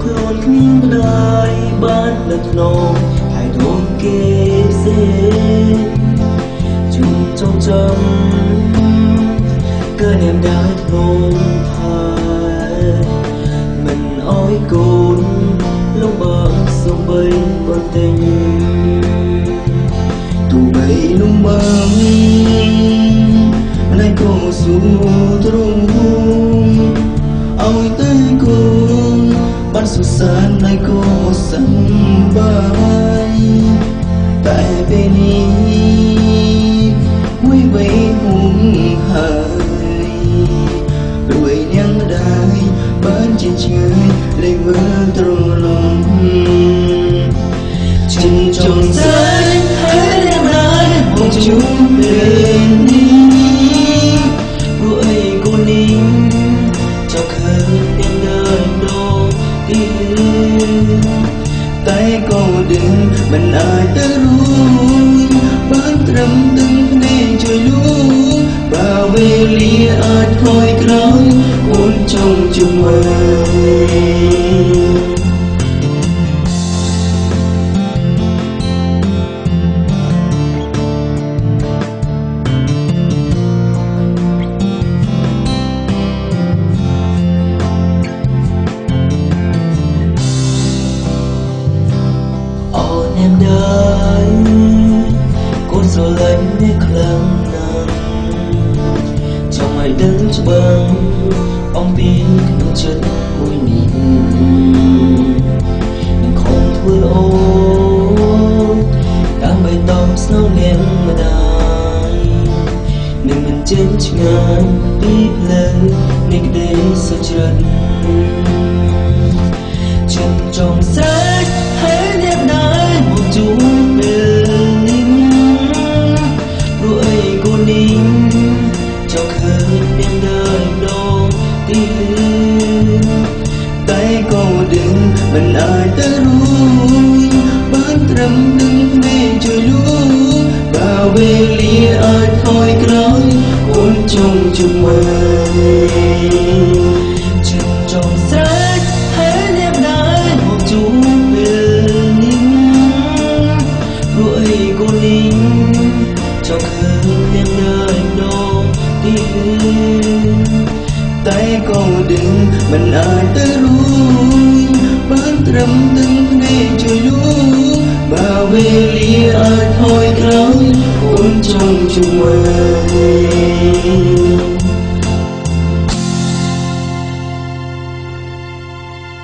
ខ្លួនគ្មានម្ដាយបាននៅក្នុងហើយដូនគេផ្សេងជុំចងចាំក៏អ្នកដែលក្នុងថែមិនអោយកូនលំបាកសំបីបន្តិចទូបីលំបាកម្នាក់ក៏ស៊ូទ្រង់អោយតែកូនបានសុខសាន្តម្នាក់ក៏សប្បាយតែពេលនេះមួយវ័យហុំហើយរួយនាងម្ដាយបានជាឆ្ងាយលេងមើលទ្រង់លំចិនចង់ស្រីហើយអ្នកម្ដាយមកជួបពេលនេះព្រោះអីកូននេះចង់ឃើញអ្នកដើរដងទីតែក៏ដឹងមិនអាចទៅរួចបានត្រឹមទឹកភ្នែកជួយលួងបើវេលាអាចថយក្រោយកូនចង់ជុំមើលកូនស្រឡាញ់អ្នកខ្លាំងណាស់ចង់ឲ្យដឹងច្បាស់អំពីក្នុងចិត្តមួយនេះនឹងខំធ្វើអូដើម្បីតបស្នងអ្នកម្ដាយនឹងមិនចេញឆ្ងាយពីផ្លូវនៃក្តីសុខចិត្តចិត្តចង់ស្រែកហើយអ្នកម្ដាយមកជួបចង់ឃើញអ្នកដើរដងទីតែក៏ដឹងមិនអាចទៅរួចបានត្រឹមនឹងភ្នែកជួយលួងបើវេលាអាចថយក្រោយកូនចង់ជុំមើលចិត្តចង់ស្រែកហើយអ្នកម្ដាយមកជួបពេលនេះព្រោះអីកូននេះចង់ឃើញអ្នកដើរដងតែក៏ដឹងមិនអាចទៅរួចបានត្រឹមទឹកភ្នែកជួយលួងបើវេលាអាចថយក្រោយកូនចង់ជុំមើល